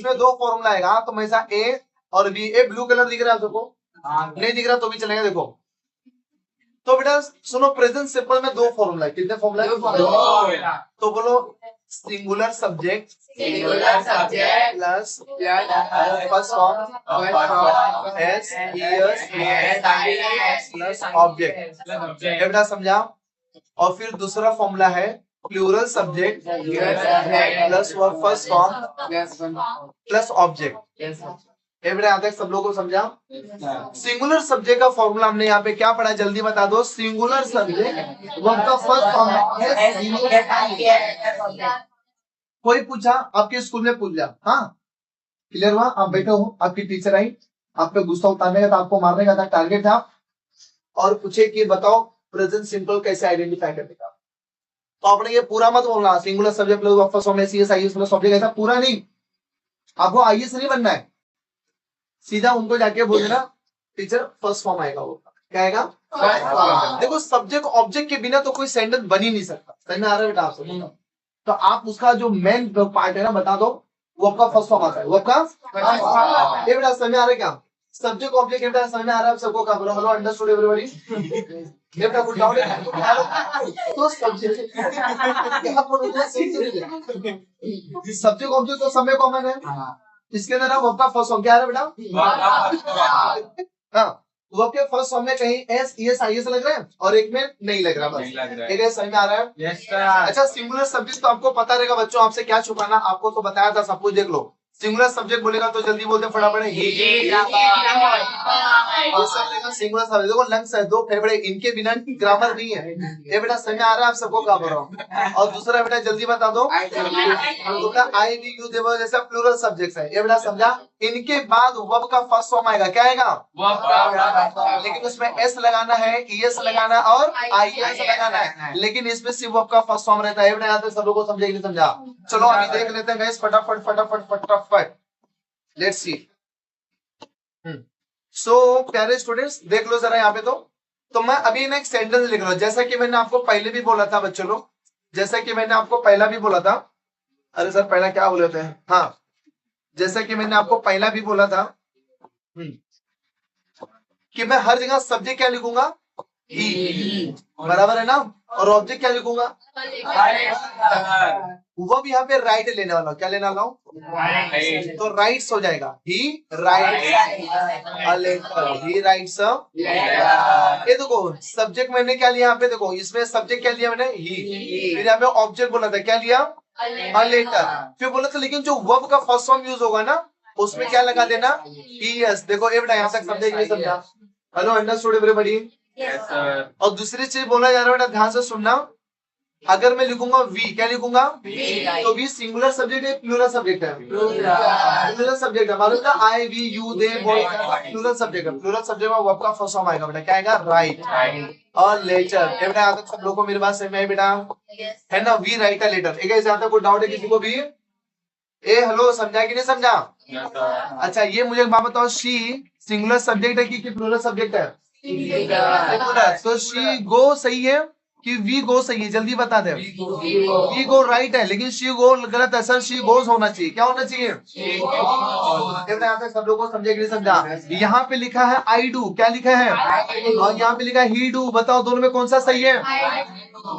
इसमें दो फॉर्मूला आएगा, तो हमेशा ए और बी। ए ब्लू कलर दिख रहा है सबको? नहीं दिख रहा तो भी चलेगा। देखो तो बेटा सुनो, प्रेजेंट सिंपल में दो फॉर्मूला है। कितने फॉर्मूला है? तो बोलो singular subject plus first form S plus object. ये बेटा समझा? और फिर दूसरा फॉर्मूला है plural subject plus first form plus object. ये बेटा यहाँ तक सब लोगों को समझा? सिंगुलर सब्जेक्ट का फॉर्मूला हमने यहाँ पे क्या पढ़ा, जल्दी बता दो। सिंगुलर सब्जेक्ट वर्ब का फर्स्ट फॉर्म है। कोई पूछा आपके स्कूल में पूछ लिया, हाँ क्लियर हुआ? आप बैठे हो, आपकी टीचर आई, आप पे गुस्सा उतारने का था, आपको मारने का था, टारगेट था, और पूछे कि बताओ प्रेजेंट सिंपल कैसे आइडेंटिफाई करने का, तो आपने ये पूरा मत बोलना singular subject plus verb first form S IS plus object, ऐसा पूरा नहीं। आपको आईएएस नहीं बनना है, सीधा उनको जाके बोल देना टीचर फर्स्ट फॉर्म आएगा। वो क्या आएगा? देखो सब्जेक्ट ऑब्जेक्ट के बिना तो कोई सेंटेंस बन ही नहीं सकता। समझ में आ रहा है बेटा आपको? तो आप उसका जो मेन पार्ट है ना बता दो, वो आपका फर्स्ट फॉर्म आता है। वो आपका ये बेटा समझ में आ रहा है क्या? सब्जेक्ट ऑब्जेक्ट बेटा समझ में आ रहा है सबको? का बोलो हेलो, अंडरस्टूड एवरीबॉडी? ये बेटा कुछ डाउट है तो सब्जेक्ट ऑब्जेक्ट तो सब में कॉमन है। इसके अंदर ना वर्ब का फर्स्ट फॉर्म क्या है बेटा? हाँ, वर्ब के फर्स्ट फॉर्म में कहीं एस ईएस आईएस लग रहा है और एक में नहीं लग रहा। बस ठीक है, समझ में आ रहा है? yes, अच्छा सिंगुलर सब्जेक्ट तो आपको पता रहेगा बच्चों, आपसे क्या छुपाना, आपको तो बताया था सब कुछ। देख लो सिंगुलर सब्जेक्ट बोलेगा तो जल्दी बोलते फटाफट सिंगुलर सब्जेक्ट। देखो लंग्स है, दो फेफड़े, इनके बिना ग्रामर नहीं है। ये बेटा समझ में आ रहा है आप सबको? क्या बोल रहा हूँ? और दूसरा बेटा जल्दी बता दो, आई वी यू देवर जैसा प्लूरल सब्जेक्ट है। ये बेटा समझा? इनके बाद वर्ब का फर्स्ट फॉर्म आएगा। क्या आएगा? लेकिन उसमें एस लगाना है, ईएस लगाना है और आईएस लगाना है, लेकिन इसमें सिर्फ वर्ब का फर्स्ट फॉर्म रहता है। बेटा यहाँ पे सब लोगों को समझे नहीं समझा? चलो अभी देख लेते हैं गाइस फटाफट फटाफट फटाफट। Let's see. सो प्यारे स्टूडेंट्स देख लो जरा यहाँ पे। तो मैं अभी ना एक सेंटेंस लिख रहा हूँ, जैसा कि मैंने आपको पहले भी बोला था बच्चों लोग, जैसा कि मैंने आपको पहला भी बोला था। अरे सर पहला क्या बोले थे? हाँ, जैसा कि मैंने आपको पहला भी बोला था कि मैं हर जगह सब्जेक्ट क्या लिखूंगा? ही, बराबर है ना? और ऑब्जेक्ट क्या लिखूंगा? वो भी यहाँ पे राइट लेने वाला। क्या लेने वाला हूँ? तो राइट्स हो जाएगा। He writes a letter, he writes a letter. ये देखो सब्जेक्ट मैंने क्या लिया यहाँ पे? देखो इसमें सब्जेक्ट क्या लिया मैंने? ही। फिर यहाँ पे ऑब्जेक्ट बोला था, क्या लिया? A letter. फिर बोला था लेकिन जो वर्ब का फर्स्ट फॉर्म यूज होगा ना उसमें क्या लगा देना? ईएस। देखो ये बेटा यहाँ तक समझे नहीं समझा? Hello, understood everybody? और दूसरी चीज बोला जा रहा है बेटा, ध्यान से सुनना। अगर मैं लिखूंगा वी, क्या लिखूंगा? तो वी सिंगुलर सब्जेक्ट है, प्लूरल सब्जेक्ट है? प्लूरल सब्जेक्ट है। मालूम ना? I we you they plural subject है। प्लूरल सब्जेक्ट में वर्ब का फर्स्ट फॉर्म आएगा बेटा। क्या आएगा? राइट और लेटर। बेटा यहाँ तक सब लोगों को मेरी बात समझ में आई बेटा? है ना? We write a letter. एक यहाँ तक कोई डाउट है किसी को भी? ए हेलो, समझा कि नहीं समझा? अच्छा ये मुझे एक बात बताओ, शी सिंगुलर सब्जेक्ट है कि प्लूरल सब्जेक्ट है? तो शी गो सही है कि वी गो सही है? जल्दी बता दे। वी गो राइट है, लेकिन शी गो गलत है सर। शी गोज होना चाहिए। क्या होना चाहिए? यहाँ पे सब लोगों को समझे कि नहीं समझा? यहाँ पे लिखा है आई डू, क्या लिखा है? और यहाँ पे लिखा है ही डू। बताओ दोनों में कौन सा सही है?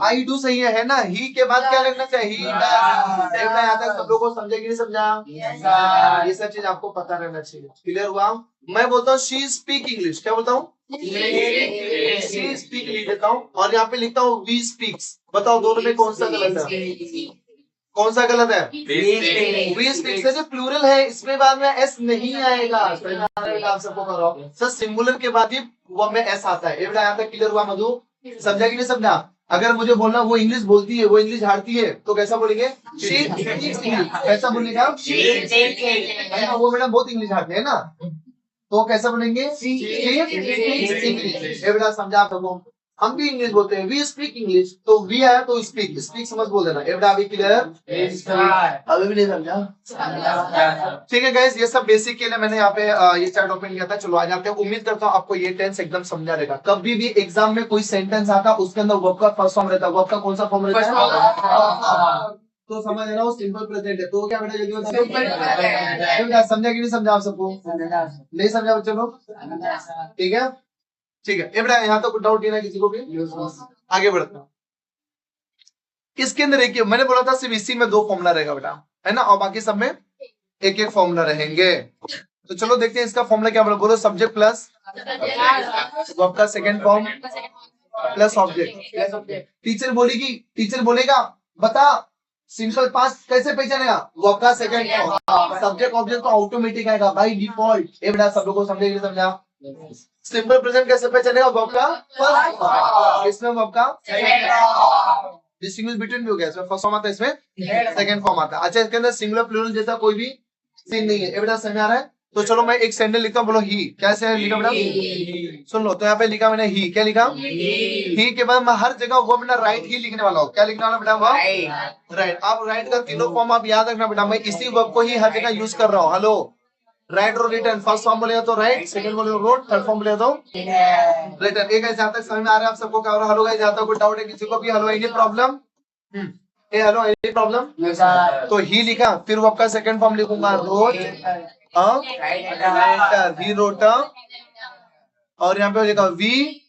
आई डू सही है ना? ही के बाद क्या लगना चाहिए? यहाँ तक सब लोगों को समझे कि नहीं समझा? ये सब चीज आपको पता रहना चाहिए। क्लियर हुआ? मैं बोलता हूँ शी स्पीक इंग्लिश। क्या बोलता हूँ? शी स्पीक लिख देता हूँ और यहाँ पे लिखता हूँ वी स्पीक्स। बताओ दोनों में कौन सा गलत है? कौन सा गलत है? वी स्पीक्स है जो प्लूरल है, इसमें बाद में एस नहीं आएगा। आप सबको करो सर, सिंगुलर के बाद ही वो में एस आता है। यहाँ तक क्लियर हुआ मधु? समझा कि नहीं समझा? अगर मुझे बोलना वो इंग्लिश बोलती है, वो इंग्लिश झाड़ती है, तो कैसा बोलेंगे? She speaks English. कैसा बोलेगा? वो मैडम बहुत इंग्लिश झाड़ते हैं ना, तो कैसा बोलेंगे? इंग्लिश। बेटा समझा आप लोगों? हम भी इंग्लिश बोलते हैं, वी स्पीक इंग्लिश। तो वी है तो स्पीक, स्पीक समझ बोल देना। बेटा अभी क्लियर? अभी भी नहीं समझा? ठीक है गाइस, ये सब बेसिक के लिए मैंने यहाँ पे ये चार्ट ओपन किया था। चलो आ जाते हैं। उम्मीद करता हूँ आपको ये टेंस एकदम समझा रहेगा। कभी भी एग्जाम में कोई सेंटेंस आता उसके अंदर वर्ब का फर्स्ट फॉर्म रहता है। वर्ब का कौन सा फॉर्म रहता है? तो समझ रहा हूँ सिंपल प्रेजेंट है, तो क्या बेटा जल्दी बताओ, समझा कि नहीं समझा आप सबको? नहीं समझा बच्चों लोग? ठीक है ठीक है, ये बेटा यहाँ तो कुछ डाउट नहीं ना किसी को भी? आगे बढ़ता हूँ। इसके अंदर एक मैंने बोला था सिर्फ इसी में 2 फॉर्मूला रहेगा बेटा, है ना, और बाकी सब में एक एक फॉर्मूला रहेंगे। तो चलो देखते हैं इसका फॉर्मूला क्या बोलो, सब्जेक्ट प्लस वर्ब का second form plus object. Teacher बोलेगी, टीचर बोलेगा बता सिंपल पास्ट कैसे पहचानेगा, वर्ब का सेकंड फॉर्म, सब्जेक्ट ऑब्जेक्ट तो ऑटोमेटिक आएगा बाय डिफॉल्ट। ये बेटा सब लोगों को समझे नहीं समझा? सिंपल प्रेजेंट कैसे पहचानेगा, वर्ब का फर्स्ट फॉर्म, इसमें वर्ब का डिस्टिंग्विश बिटवीन भी हो गया, इसमें फर्स्ट फॉर्म आता है, इसमें सेकंड फॉर्म आता है। अच्छा इसके अंदर सिंगुलर प्लूरल जैसा कोई भी सीन नहीं है, ये बेटा समझ आ रहा है? तो चलो मैं एक सेंटेंस लिखता हूँ, बोलो ही, क्या से लिखा बेटा? सुन लो, तो यहाँ पे लिखा मैंने ही, क्या लिखा? ही के बाद मैं हर जगह वो अपना राइट ही लिखने वाला हूँ, क्या लिखने वाला बेटा? वो राइट। आप राइट का तीनों फॉर्म आप याद रखना बेटा, मैं इसी वर्ब को ही हर जगह यूज कर रहा हूँ। हेलो, राइट और रिटर्न, फर्स्ट फॉर्म बोलेगा तो राइट, सेकंड बोलेगा रोट, थर्ड फॉर्म बोलेगा तो रिटर्न। एक जहाँ तक समझ में आ रहा है आप सबको क्या हो रहा है? हेलो गाइस, जहाँ तक कोई डाउट है किसी को भी? Hello, any problem? Hello, any problem? तो ही लिखा, फिर वर्ब का सेकंड फॉर्म लिखूंगा रोट, ही रोट, और यहाँ पे लिखा वी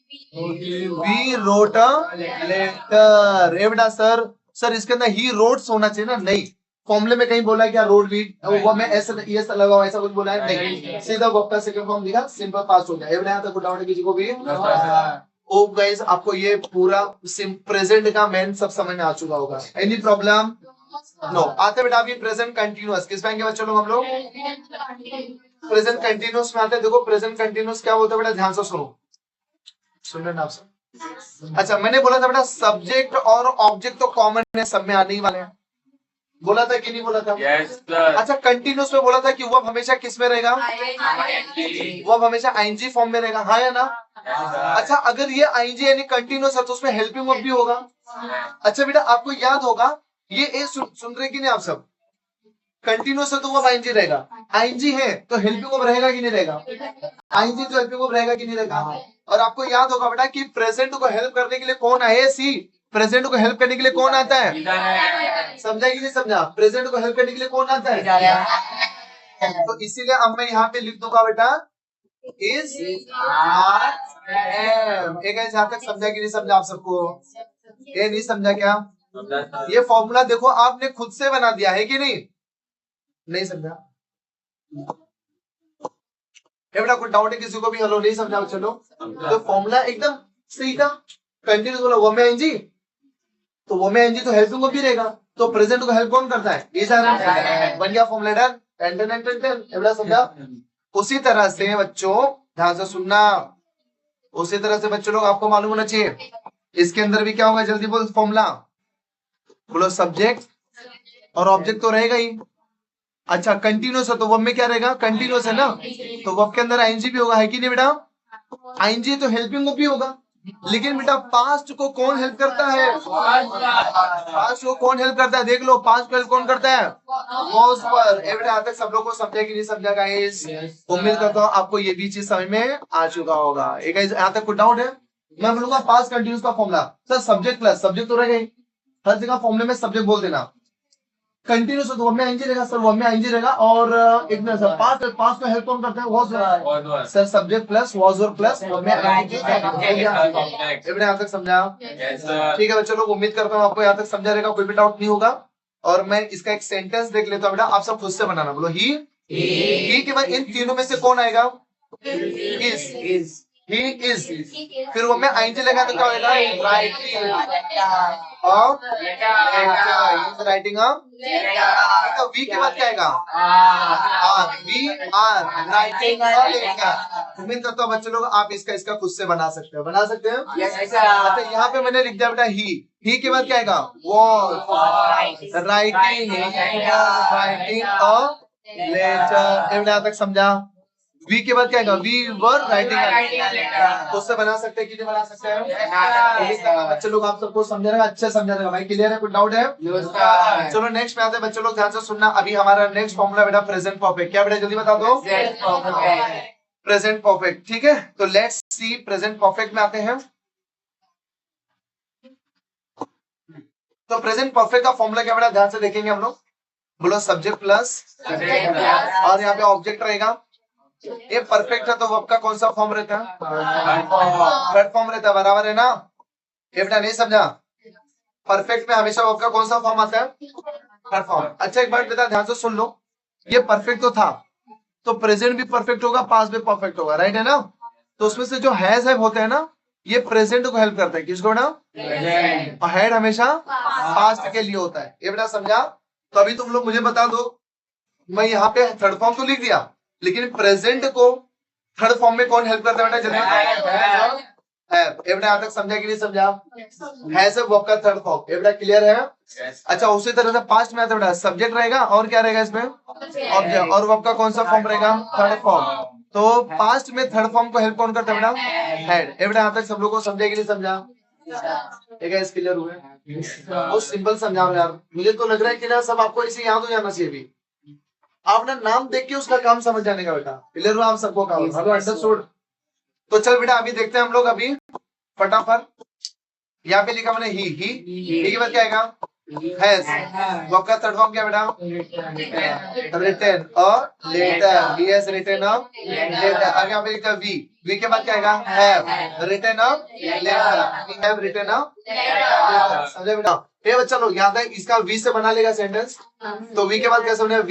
रोट लेटर। ए बेटा सर इसके अंदर ही रोड्स होना चाहिए ना? नहीं, फॉर्मूले में कहीं बोला है क्या रोड वीड, वो मैं ऐसा लगा ऐसा कुछ बोला है? नहीं, सीधा वर्ब का सेकंड फॉर्म लिखा, सिंपल पास हो गया। ये बेटा तो डाउट है किसी को भी? ओ गाइस, आपको ये पूरा प्रेजेंट का मेन सब समझ में आ चुका होगा। Any problem? नो। आते बेटा अभी प्रेजेंट कंटिन्यूअस, किस बैंक के बच्चों लोग? हम लोग प्रेजेंट कंटिन्यूअस में आते हैं। देखो प्रेजेंट कंटिन्यूअस क्या होता है बेटा, ध्यान से सुन लेना आप सब। अच्छा मैंने बोला था बेटा सब्जेक्ट और ऑब्जेक्ट तो कॉमन है, सब में आने ही वाले हैं, बोला था कि नहीं बोला था? yes, अच्छा कंटिन्यूअस में बोला था कि वर्ब हमेशा किस में रहेगा? वर्ब हमेशा आईएनजी फॉर्म में रहेगा, हाँ या ना? अच्छा अगर ये आईएनजी यानी कंटिन्यूअस है तो उसमें हेल्पिंग वर्ब भी होगा। अच्छा बेटा आपको याद होगा ये ए सुन रहे कि नहीं आप सब? कंटिन्यूअस है तो वर्ब आईएनजी रहेगा, आईएनजी है तो हेल्पिंग वर्ब रहेगा कि नहीं रहेगा? आईएनजी तो हेल्पिंग वर्ब रहेगा कि नहीं रहेगा? और आपको याद होगा बेटा कि प्रेजेंट को हेल्प करने के लिए कौन आए? सी। प्रेजेंट को हेल्प करने के लिए कौन आता है? समझा कि नहीं समझा? प्रेजेंट को हेल्प करने के लिए कौन आता है? तो इसीलिए अब मैं यहाँ पे लिख दूंगा बेटा इज आर एम। जहां तक समझा कि नहीं समझा आप सबको? ये नहीं समझा क्या? ये फॉर्मूला देखो आपने खुद से बना दिया है कि नहीं? नहीं समझा? बेटा कुछ डाउट है किसी को भी? हेलो, नहीं समझा? चलो तो फॉर्मूला एकदम सही था। कंटिन्यूस बोला वो में एनजी, तो वो में एनजी तो हेल्पिंग को भी रहेगा, तो प्रेजेंट को हेल्प कौन करता है? इज आर बन गया फॉर्मूला डन। बेटा समझा? उसी तरह से बच्चों ध्यान से सुनना, उसी तरह से बच्चों लोग आपको मालूम होना चाहिए इसके अंदर भी क्या होगा, जल्दी बोल फॉर्मूला बोलो। सब्जेक्ट और ऑब्जेक्ट तो रहेगा ही। अच्छा कंटिन्यूस है तो वर्ब में क्या रहेगा? कंटिन्यूस है ना, तो वर्ब के अंदर आईएनजी भी होगा, है कि नहीं बेटा? आईएनजी तो हेल्पिंग वर्ब भी होगा, लेकिन बेटा पास्ट को कौन हेल्प करता है? पास्ट को कौन हेल्प करता है? देख लो पास्ट को हेल्प कौन करता है? वॉज पर। ए बेटा तक सब लोग को समझा कि नहीं समझा गाइस? उम्मीद करता हूँ आपको ये भी चीज समझ में आ चुका होगा। एक यहाँ तक कुछ डाउट है? मैं बोलूंगा पास्ट कंटिन्यूस का formula sir subject plus subject तो रहेगा, हर जगह फॉर्मूले में सब्जेक्ट बोल देना। कंटिन्यूस तो वर्ब में आईएनजी रहेगा सर, वर्ब में आईएनजी रहेगा, और एक मिनट सर पास्ट में हेल्प कौन करता है? Was sir, subject plus was और प्लस वर्ब में आईएनजी। इतना यहाँ तक समझा? ठीक है बच्चों लोग, उम्मीद करता हूँ आपको यहाँ तक समझा रहेगा, कोई भी डाउट नहीं होगा। और मैं इसका एक सेंटेंस देख लेता हूँ बेटा, आप सब खुद से बनाना। बोलो ही के बाद इन तीनों में से कौन आएगा? Is, he is। फिर वो मैं आईएनजी लगा तो क्या होगा? राइटिंग तो वी के बाद क्या आएगा? We are writing. उम्मीद करता हूँ बच्चों लोग आप इसका खुद से बना सकते हो, बना सकते हैं? अच्छा यहाँ पे मैंने लिख दिया बेटा ही के बाद क्या आएगा? Was writing a letter. यहाँ तक समझा? वी के बाद क्या आएगा? We were writing. उससे बना सकते हैं कि नहीं बना सकते हैं? बच्चे लोग आप सबको समझ रहेगा, अच्छे समझ रहेगा भाई, क्लियर है? कुछ डाउट है? चलो नेक्स्ट में आते हैं बच्चे लोग, ध्यान से सुनना। अभी हमारा नेक्स्ट फॉर्मूला बेटा प्रेजेंट परफेक्ट। क्या बेटा जल्दी बता दो? Present perfect. ठीक है तो लेट्स सी प्रेजेंट परफेक्ट में आते हैं। तो प्रेजेंट परफेक्ट का फॉर्मूला क्या बेटा, ध्यान से देखेंगे हम लोग। बोलो सब्जेक्ट प्लस और यहाँ पे ऑब्जेक्ट रहेगा। ये परफेक्ट है तो वर्ब का कौन सा फॉर्म रहता है, थर्ड फॉर्म रहता है, बराबर है ना। ये बेटा नहीं समझा, परफेक्ट में हमेशा वर्ब का कौन सा फॉर्म आता है, थर्ड फॉर्म। अच्छा एक बात बेटा ध्यान से सुन लो, ये परफेक्ट तो था, तो प्रेजेंट भी परफेक्ट होगा, पास्ट भी परफेक्ट होगा, राइट है ना। तो उसमें से जो हैज है होते हैं ना, ये प्रेजेंट को हेल्प करते हैं, किसको ना, और हैड हमेशा पास्ट के लिए होता है। ये बेटा समझा। तो अभी तुम लोग मुझे बता दो, मैं यहाँ पे थर्ड फॉर्म तो लिख दिया, लेकिन प्रेजेंट को थर्ड फॉर्म में कौन हेल्प करता है बेटा, जल्दी है। ये बेटा यहाँ तक समझा कि नहीं समझा, है सब वर्ब का थर्ड फॉर्म। ये बेटा क्लियर है। अच्छा उसी तरह से पास्ट में आता है बेटा, सब्जेक्ट रहेगा और क्या रहेगा इसमें, ऑब्जेक्ट, और वर्ब का कौन सा फॉर्म रहेगा, थर्ड फॉर्म। तो पास्ट में थर्ड फॉर्म को हेल्प कौन करता है बेटा, हैड। ये बेटा यहाँ तक सब लोग को समझा कि नहीं समझा, क्लियर हुए। बहुत सिंपल समझा रहे यार, मुझे तो लग रहा है कि ना सब आपको इसे याद हो जाना चाहिए। भी आपने नाम देख के उसका काम समझ जाने का बेटा, क्लियर हुआ आप सबको काम, हेलो अंडरस्टूड। तो चल बेटा अभी देखते हैं हम लोग अभी फटाफट। यहाँ पे लिखा मैंने ही के बाद क्या आएगा, हैज। वर्ब का थर्ड फॉर्म क्या बेटा, रिटन और letter, he has written a letter. आगे यहाँ पे लिखा वी के बाद क्या आएगा, have written a letter, we have written a letter. समझे बेटा। ये बच्चा लोग याद है, इसका वी से बना लेगा सेंटेंस, तो वी के बाद कैसे बनेगा,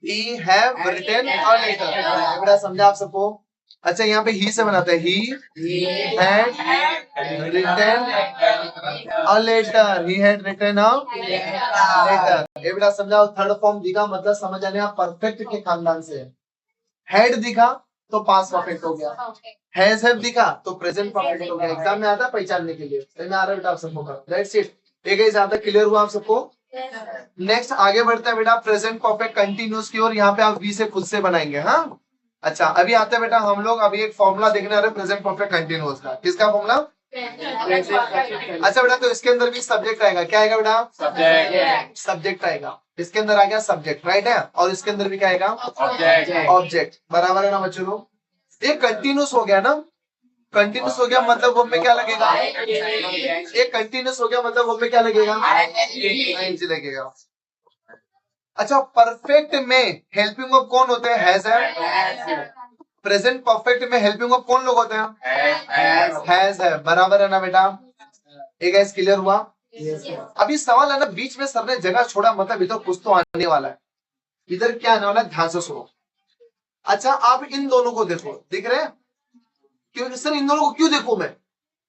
we have written a letter. बेटा समझा आप सबको। अच्छा यहाँ पे ही से बनाते हैं, he had written a letter, he had written a letter. ये बेटा समझा। थर्ड फॉर्म दिखा मतलब समझ आने आप परफेक्ट के खानदान से। हैड दिखा तो पास्ट परफेक्ट हो गया, हैज हैव दिखा तो प्रेजेंट परफेक्ट हो गया। एग्जाम में आता है पहचानने के लिए, समझ में आ रहा है बेटा आप सबको। That's it. एक ही ज्यादा क्लियर हुआ आप सबको। नेक्स्ट आगे बढ़ते हैं बेटा प्रेजेंट परफेक्ट कंटिन्यूस की ओर। यहाँ पे आप वी से खुद से बनाएंगे। हाँ अच्छा अभी आते हैं बेटा हम लोग अभी एक फॉर्मूला देखने आ रहे हैं प्रेजेंट परफेक्ट कंटिन्यूअस का। किसका फॉर्मूला, अच्छा बेटा तो इसके अंदर भी सब्जेक्ट आएगा। क्या आएगा बेटा, सब्जेक्ट आएगा। इसके अंदर आ गया सब्जेक्ट, राइट है, और इसके अंदर भी क्या आएगा, ऑब्जेक्ट। बराबर है ना बच्चों लोग। ये कंटिन्यूस हो गया ना, कंटिन्यूस हो गया मतलब वर्ब में क्या लगेगा, एक कंटिन्यूस हो गया मतलब वर्ब में क्या लगेगा, आईएनजी लगेगा। अच्छा परफेक्ट में हेल्पिंग वर्ब कौन होते हैं, हैज है। प्रेजेंट परफेक्ट में हेल्पिंग वर्ब कौन लोग होते हैं, हैज है। बराबर है ना बेटा। एक ऐस क्लियर हुआ। अभी सवाल है ना, बीच में सर ने जगह छोड़ा मतलब इधर कुछ तो आने वाला है। इधर क्या आने वाला है, ध्यान से सुनो। अच्छा आप इन दोनों को देखो, दिख रहे हैं, क्यों सर इन दोनों को क्यों देखो मैं,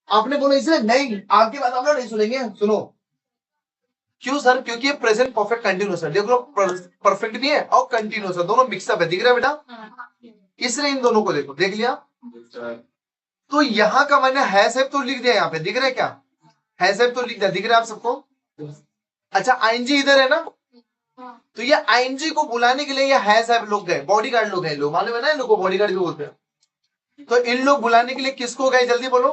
आपने बोला इसलिए नहीं, आपकी बात हम लोग नहीं सुनेंगे। सुनो क्यों सर, क्योंकि ये प्रेजेंट परफेक्ट कंटिन्यूस है। देख लो परफेक्ट भी है और कंटिन्यूस है, दोनों मिक्सअप है। दिख रहा है बेटा, इसलिए इन दोनों को देखो। देख लिया, तो यहाँ का मैंने हैज हैव तो लिख दिया, यहाँ पे दिख रहा है क्या, हैज हैव तो लिख दिया, दिख रहा है आप सबको। अच्छा आईएनजी इधर है ना, तो ये आईएनजी को बुलाने के लिए ये हैज हैव लोग गए, बॉडीगार्ड लोग गए, लोग मालूम है ना, इन लोग को बॉडीगार्ड भी बोलते हैं। तो इन लोग बुलाने के लिए किसको गए, जल्दी बोलो,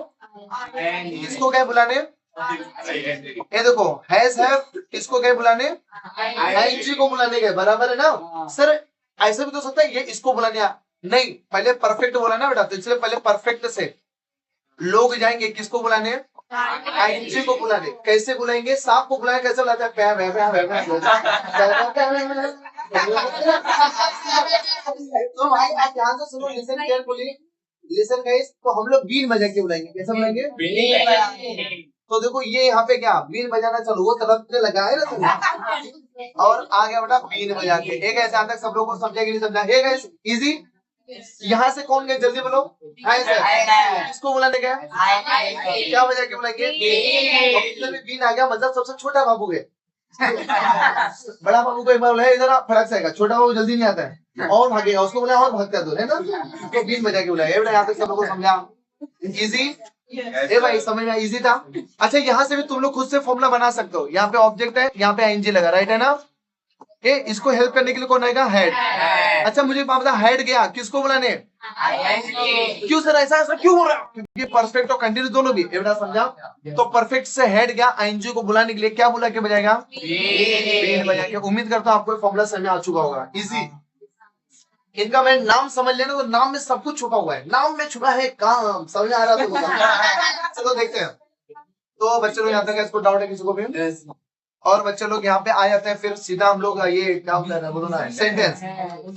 किसको गए बुलाने, ये देखो हैज हैव किसको गए बुलाने, आईएनजी को बुलाने गए। बराबर है ना सर, ऐसा भी तो सकता है ये इसको बुलाने नहीं, पहले परफेक्ट बोला ना बेटा, तो इसलिए पहले परफेक्ट से लोग जाएंगे किसको बुलाने, आईएनजी को बुलाने। कैसे बुलाएंगे, सांप को बुलाए कैसे बुलाते हैं, तो भाई आप ध्यान से सुनो, लिसन केयरफुली, लिसन गाइस। तो हम लोग बीन बजा के बुलाएंगे, कैसे बुलाएंगे, तो देखो ये यहाँ पे क्या बीन बजाना चालू, वो तरफ लगा है ना, और आ गया बेटा बीन बजा के। एक ऐसे आता है, सब लोग को समझा कि नहीं समझा, एक ऐसे इजी। यहाँ से कौन गए, जल्दी बोलो, किसको बुलाने गया, क्या बजा के बुलाएंगे, बीन आ गया मतलब सबसे छोटा बाबू गए। बड़ा बाबू को एक बार बुलाया, इधर फर्क से आएगा, छोटा बाबू जल्दी नहीं आता है और भागेगा, उसको बुलाया और भागता है, है ना, तो बीन बजा के बुलाया। यहाँ तक सब लोग को समझा, इजी। ए भाई समझ में इजी था। अच्छा यहाँ से भी तुम लोग खुद से फॉर्मूला बना सकते हो। यहाँ पे ऑब्जेक्ट है, यहाँ पे आईएनजी लगा, राइट है ना। ए इसको हेल्प करने के लिए कौन आएगा, हेड। अच्छा मुझे पता हेड गया किसको बुलाने, क्यों सर ऐसा क्यों हो रहा है, क्योंकि परफेक्ट और कंटिन्यूस दोनों भी, ये बेटा समझा। तो परफेक्ट से हेड गया आईएनजी को बुलाने के लिए, क्या बुला के बजाएगा, बीन बजा के। उम्मीद करता हूँ आपको फॉर्मूला समझ में आ चुका होगा, इजी। इनका मैं नाम समझ लेना तो नाम में सब कुछ छुपा हुआ है, नाम में छुपा है काम, समझ आ रहा है? चलो देखते हैं। तो बच्चे लोग यहाँ तक इसको डाउट है किसी को भी? और बच्चे लोग यहाँ पे आ जाते हैं, फिर सीधा हम लोग ये क्या होता है बोलो ना, सेंटेंस।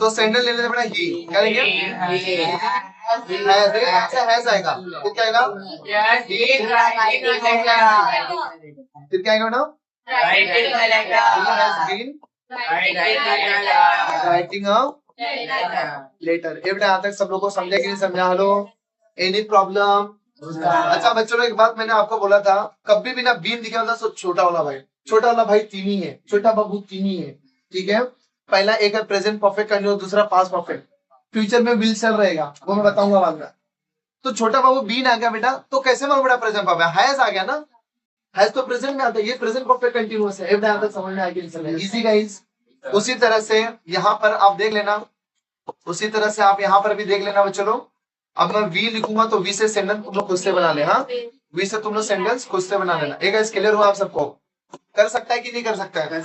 तो सेंटेंस ले लेते हैं ही, क्या लेंगे? हैज आएगा, फिर क्या आएगा? फिर क्या आएगा मैडम? Writing a letter. ये बेटा यहाँ तक सब लोग को समझा कि नहीं समझा? Hello, any problem? अच्छा बच्चों, एक बात मैंने आपको बोला था, कभी भी ना बीन दिखा होता तो छोटा वाला भाई, छोटा वाला भाई तीन ही है, छोटा बाबू तीन ही है, ठीक है? पहला एक है प्रेजेंट परफेक्ट कंटिन्यूअस, दूसरा पास्ट परफेक्ट, फ्यूचर में विल चल रहेगा, वो मैं बताऊंगा बाद में। तो छोटा बाबू बीन आ गया बेटा, तो कैसे मालूम बेटा प्रेजेंट परफेक्ट? हैज आ गया ना, हैज तो प्रेजेंट में आता है, ये प्रेजेंट परफेक्ट कंटिन्यूअस है। यहाँ तक समझ में आ गया? Easy guys. उसी तरह से यहाँ पर आप देख लेना, उसी तरह से आप यहाँ पर भी देख लेना बच्चों लोग। अब मैं वी लिखूंगा तो वी से सेंटेंस तुम लोग खुद से बना ले। हाँ, वी से तुम लोग सेंटेंस खुद से बना लेना। एक क्लियर हुआ आप सबको? कर सकता है कि नहीं कर सकता है?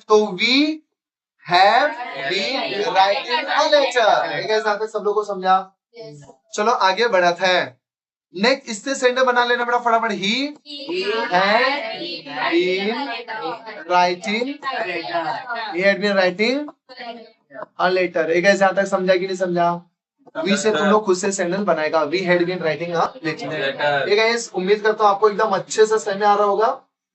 तो we have been writing a letter. सब लोग को समझा? चलो आगे बढ़ाते हैं। नेक्स्ट इससे सेंटेंस बना लेना बड़ा फटाफट। He had been writing a letter. एक ऐसे तक समझा कि नहीं समझा? वी से तुम लोग खुद से सेंटेंस बनाएगा, we had been writing a letter. एक उम्मीद करता हूँ आपको एकदम अच्छे से समझ में आ रहा होगा।